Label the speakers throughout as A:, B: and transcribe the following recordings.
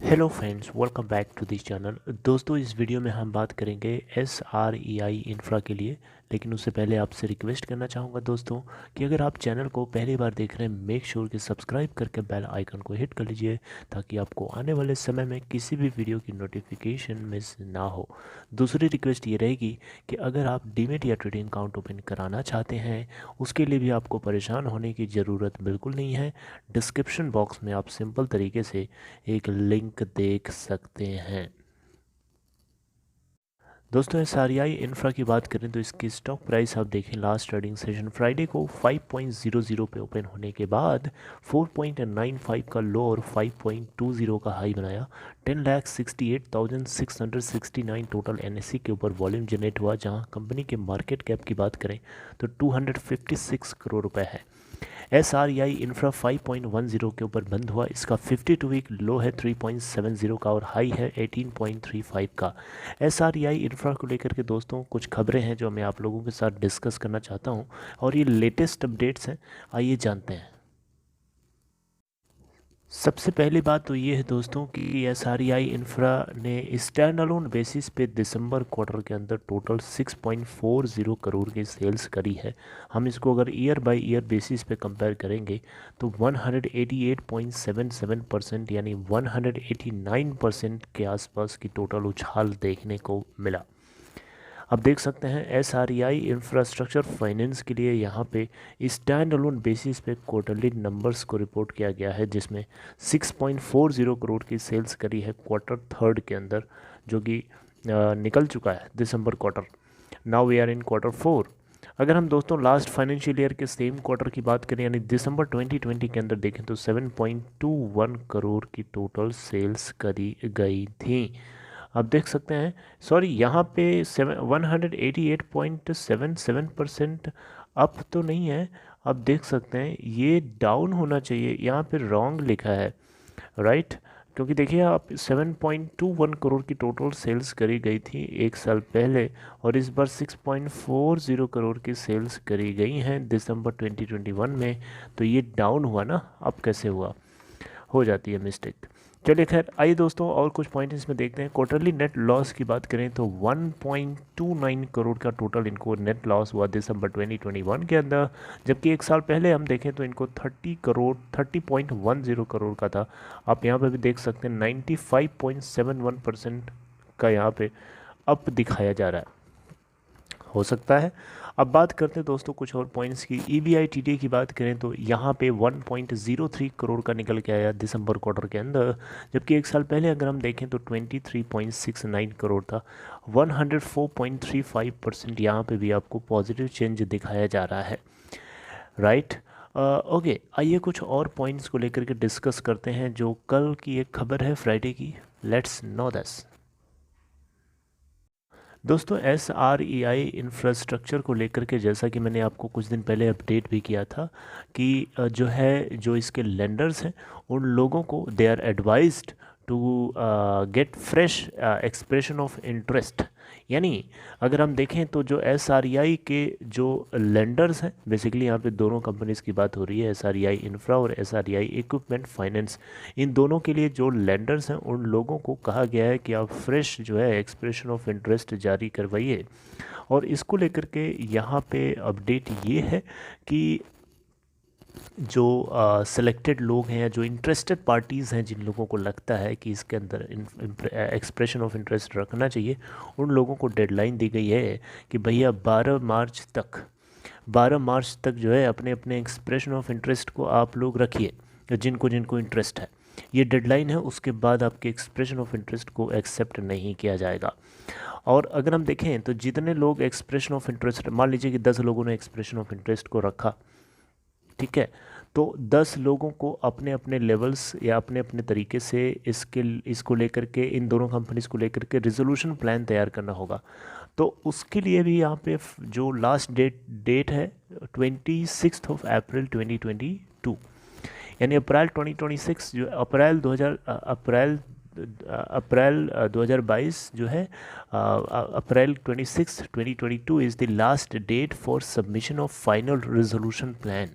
A: Hello friends, welcome back to this channel. दोस्तों, इस video में हम बात करेंगे SREI इंफ्रा के लिए। लेकिन उससे पहले आपसे रिक्वेस्ट करना चाहूँगा दोस्तों कि अगर आप चैनल को पहली बार देख रहे हैं, मेक श्योर कि सब्सक्राइब करके बेल आइकन को हिट कर लीजिए ताकि आपको आने वाले समय में किसी भी वीडियो की नोटिफिकेशन मिस ना हो। दूसरी रिक्वेस्ट ये रहेगी कि अगर आप डीमेट या ट्रेडिंग अकाउंट ओपन कराना चाहते हैं, उसके लिए भी आपको परेशान होने की ज़रूरत बिल्कुल नहीं है। डिस्क्रिप्शन बॉक्स में आप सिंपल तरीके से एक लिंक देख सकते हैं। दोस्तों, SREI इंफ्रा की बात करें तो इसकी स्टॉक प्राइस आप देखें, लास्ट ट्रेडिंग सेशन फ्राइडे को 5.00 पे ओपन होने के बाद 4.95 का लो और 5.20 का हाई बनाया। 10,68,669 टोटल NSE के ऊपर वॉल्यूम जनरेट हुआ, जहां कंपनी के मार्केट कैप की बात करें तो 256 करोड़ रुपए है। SREI इंफ्रा 5.10 के ऊपर बंद हुआ। इसका 52 वीक लो है 3.70 का और हाई है 18.35 का। SREI इंफ्रा को लेकर के दोस्तों कुछ खबरें हैं जो मैं आप लोगों के साथ डिस्कस करना चाहता हूं और ये लेटेस्ट अपडेट्स हैं। आइए जानते हैं। सबसे पहली बात तो ये है दोस्तों कि SREI इंफ्रा ने स्टैंड अलोन बेसिस पे दिसंबर क्वार्टर के अंदर टोटल 6.40 करोड़ की सेल्स करी है। हम इसको अगर ईयर बाय ईयर बेसिस पे कंपेयर करेंगे तो 188.77% यानी 189% के आसपास की टोटल उछाल देखने को मिला। अब देख सकते हैं SREI इंफ्रास्ट्रक्चर फाइनेंस के लिए यहाँ पे स्टैंड अलोन बेसिस पे क्वार्टरली नंबर्स को रिपोर्ट किया गया है, जिसमें 6.40 करोड़ की सेल्स करी है क्वार्टर थर्ड के अंदर, जो कि निकल चुका है दिसंबर quarter. Now we are in quarter four. अगर हम दोस्तों लास्ट फाइनेंशियल ईयर के सेम क्वार्टर की बात करें यानी दिसंबर 2020 के अंदर देखें तो 7.21 करोड़ की टोटल सेल्स करी गई थी। आप देख सकते हैं, सॉरी यहाँ पे 188.77% अप तो नहीं है। आप देख सकते हैं ये डाउन होना चाहिए, यहाँ पे रॉन्ग लिखा है, राइट। क्योंकि देखिए आप 7.21 करोड़ की टोटल सेल्स करी गई थी एक साल पहले और इस बार 6.40 करोड़ की सेल्स करी गई हैं दिसंबर 2021 में। तो ये डाउन हुआ ना, अब कैसे हुआ, हो जाती है मिस्टेक। चलिए खैर, आइए दोस्तों और कुछ पॉइंट इसमें देखते हैं। क्वार्टरली नेट लॉस की बात करें तो 1.29 करोड़ का टोटल इनको नेट लॉस हुआ दिसंबर 2021 के अंदर, जबकि एक साल पहले हम देखें तो इनको 30.10 करोड़ का था। आप यहाँ पे भी देख सकते हैं 95.71% का यहाँ पे अप दिखाया जा रहा है, हो सकता है। अब बात करते हैं दोस्तों कुछ और पॉइंट्स की। EBITDA की बात करें तो यहाँ पे 1.03 करोड़ का निकल के आया दिसंबर क्वार्टर के अंदर, जबकि एक साल पहले अगर हम देखें तो 23.69 करोड़ था। 104.35% यहाँ पे भी आपको पॉजिटिव चेंज दिखाया जा रहा है, राइट। ओके, आइए कुछ और पॉइंट्स को लेकर के डिस्कस करते हैं जो कल की एक खबर है फ्राइडे की। Let's no this. दोस्तों, SREI इंफ्रास्ट्रक्चर को लेकर के जैसा कि मैंने आपको कुछ दिन पहले अपडेट भी किया था कि जो इसके लेंडर्स हैं उन लोगों को they are advised to get fresh expression of interest. यानी अगर हम देखें तो जो SREI के जो लेंडर्स हैं, बेसिकली यहाँ पे दोनों कंपनीज की बात हो रही है, SREI इंफ्रा और SREI इक्विपमेंट फाइनेंस। इन दोनों के लिए जो लेंडर्स हैं उन लोगों को कहा गया है कि आप फ्रेश जो है एक्सप्रेशन ऑफ इंटरेस्ट जारी करवाइए। और इसको लेकर के यहाँ पे अपडेट ये है कि जो सिलेक्टेड लोग हैं या जो इंटरेस्टेड पार्टीज़ हैं, जिन लोगों को लगता है कि इसके अंदर एक्सप्रेशन ऑफ इंटरेस्ट रखना चाहिए, उन लोगों को डेडलाइन दी गई है कि भैया 12 मार्च तक जो है अपने अपने एक्सप्रेशन ऑफ इंटरेस्ट को आप लोग रखिए, जिनको जिनको इंटरेस्ट है। ये डेडलाइन है, उसके बाद आपके एक्सप्रेशन ऑफ इंटरेस्ट को एक्सेप्ट नहीं किया जाएगा। और अगर हम देखें तो जितने लोग एक्सप्रेशन ऑफ इंटरेस्ट, मान लीजिए कि 10 लोगों ने एक्सप्रेशन ऑफ इंटरेस्ट को रखा, ठीक है, तो 10 लोगों को अपने अपने लेवल्स या अपने अपने तरीके से इसको लेकर के, इन दोनों कंपनीज को लेकर के रिजोल्यूशन प्लान तैयार करना होगा। तो उसके लिए भी यहाँ पे जो लास्ट डेट है 26 अप्रैल 2022, यानी अप्रैल 2026, जो अप्रैल 2022 जो है, April 26 2022 is the last date for submission of final resolution plan.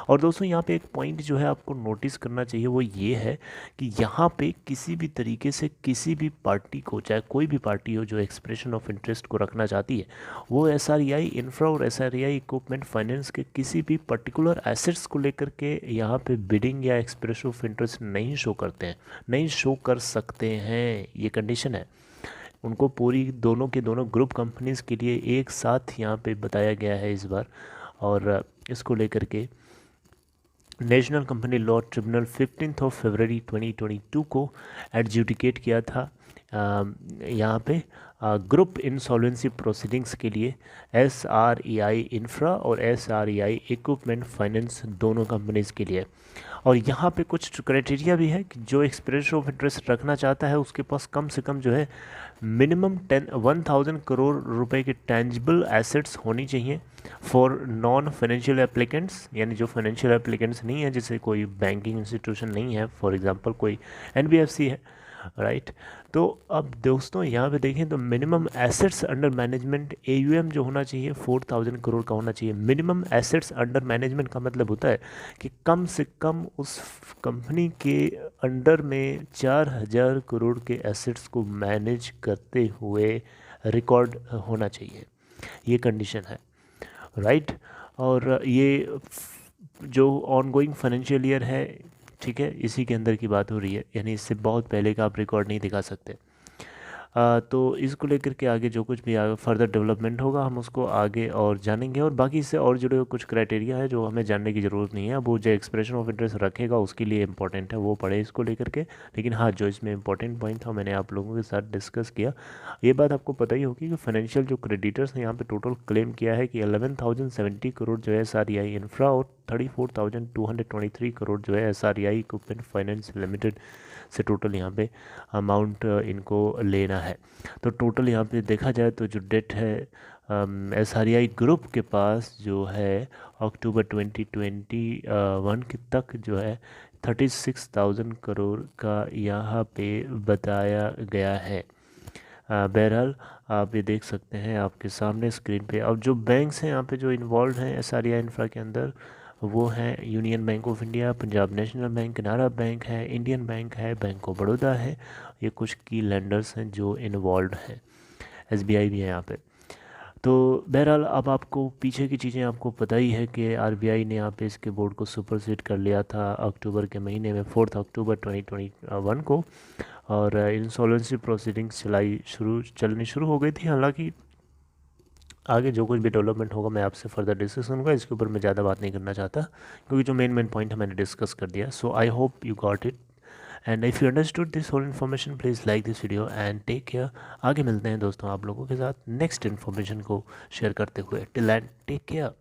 A: और दोस्तों यहाँ पे एक पॉइंट जो है आपको नोटिस करना चाहिए वो ये है कि यहाँ पे किसी भी तरीके से किसी भी पार्टी को, चाहे कोई भी पार्टी हो जो एक्सप्रेशन ऑफ इंटरेस्ट को रखना चाहती है, वो एसआरईआई इंफ्रा और एसआरईआई इक्विपमेंट फाइनेंस के किसी भी पर्टिकुलर एसेट्स को लेकर के यहाँ पे बिडिंग या एक्सप्रेशन ऑफ इंटरेस्ट नहीं शो करते हैं, नहीं शो कर सकते हैं, ये कंडीशन है। उनको पूरी दोनों के दोनों ग्रुप कंपनीज़ के लिए एक साथ यहाँ पे बताया गया है इस बार। और इसको लेकर के नेशनल कंपनी लॉ ट्रिब्यूनल 15 फरवरी 2022 को एडजुडिकेट किया था यहाँ पे ग्रुप इंसॉल्वेंसी प्रोसीडिंग्स के लिए एसआरईआई इंफ्रा और एसआरईआई इक्विपमेंट फाइनेंस दोनों कंपनीज़ के लिए। और यहाँ पे कुछ क्राइटेरिया भी है कि जो एक्सप्रेशन ऑफ इंटरेस्ट रखना चाहता है उसके पास कम से कम जो है मिनिमम 1000 करोड़ रुपए के टेंजिबल एसेट्स होनी चाहिए फॉर नॉन फाइनेंशियल एप्लीकेंट्स, यानी जो फाइनेंशियल एप्लीकेंट्स नहीं है, जैसे कोई बैंकिंग इंस्टीट्यूशन नहीं है, फॉर एग्जांपल कोई एनबीएफसी है, राइट। तो अब दोस्तों यहाँ पे देखें तो minimum assets under management AUM जो होना चाहिए 4000 करोड़ का होना चाहिए। मिनिमम एसेट्स अंडर मैनेजमेंट का मतलब होता है कि कम से कम उस कंपनी के अंडर में 4000 करोड़ के एसेट्स को मैनेज करते हुए रिकॉर्ड होना चाहिए, ये कंडीशन है, राइट। और ये जो ऑनगोइंग फाइनेंशियल ईयर है, ठीक है, इसी के अंदर की बात हो रही है, यानी इससे बहुत पहले का आप रिकॉर्ड नहीं दिखा सकते। तो इसको लेकर के आगे जो कुछ भी आगे फर्दर डेवलपमेंट होगा हम उसको आगे और जानेंगे। और बाकी इससे और जुड़े हुए कुछ क्राइटेरिया है जो हमें जानने की ज़रूरत नहीं है, अब वो जो एक्सप्रेशन ऑफ इंटरेस्ट रखेगा उसके लिए इंपॉर्टेंट है, वो पढ़े इसको लेकर के। लेकिन हाँ, जो इसमें इंपॉर्टेंट पॉइंट था मैंने आप लोगों के साथ डिस्कस किया। ये बात आपको पता ही होगी कि फाइनेंशियल जो क्रेडिटर्स ने यहाँ पे टोटल क्लेम किया है कि 11,070 करोड़ जो है एसआरईआई इंफ्रा और 34,223 करोड़ जो है एसआरईआई इक्विपमेंट फाइनेंस लिमिटेड से टोटल यहाँ पे अमाउंट इनको लेना है। तो टोटल यहाँ पे देखा जाए तो जो डेट है एसआरईआई ग्रुप के पास जो है अक्टूबर 2021 के तक जो है 36,000 करोड़ का यहाँ पे बताया गया है। बहरहाल आप ये देख सकते हैं आपके सामने स्क्रीन पे। अब जो बैंक्स हैं यहाँ पे जो इन्वॉल्व हैं एसआरईआई इंफ्रा के अंदर, वो हैं union bank of India, Punjab national bank, Canara bank है, इंडियन बैंक है, बैंक ऑफ बड़ौदा है। ये कुछ की लेंडर्स हैं जो इन्वॉल्व हैं, एसबीआई भी है यहाँ पे। तो बहरहाल अब आपको पीछे की चीज़ें आपको पता ही है कि आरबीआई ने यहाँ पे इसके बोर्ड को सुपरसीड कर लिया था अक्टूबर के महीने में, 4 अक्टूबर 2021 को। और इंसॉल्वेंसी प्रोसीडिंग्स चलनी शुरू हो गई थी। हालांकि आगे जो कुछ भी डेवलपमेंट होगा मैं आपसे फर्दर डिस्कस करूँगा, इसके ऊपर मैं ज़्यादा बात नहीं करना चाहता क्योंकि जो मेन पॉइंट है मैंने डिस्कस कर दिया। So I hope you got it and if you understood this whole information please like this video and take care. आगे मिलते हैं दोस्तों आप लोगों के साथ नेक्स्ट इन्फॉर्मेशन को शेयर करते हुए। टिल एंड टेक केयर।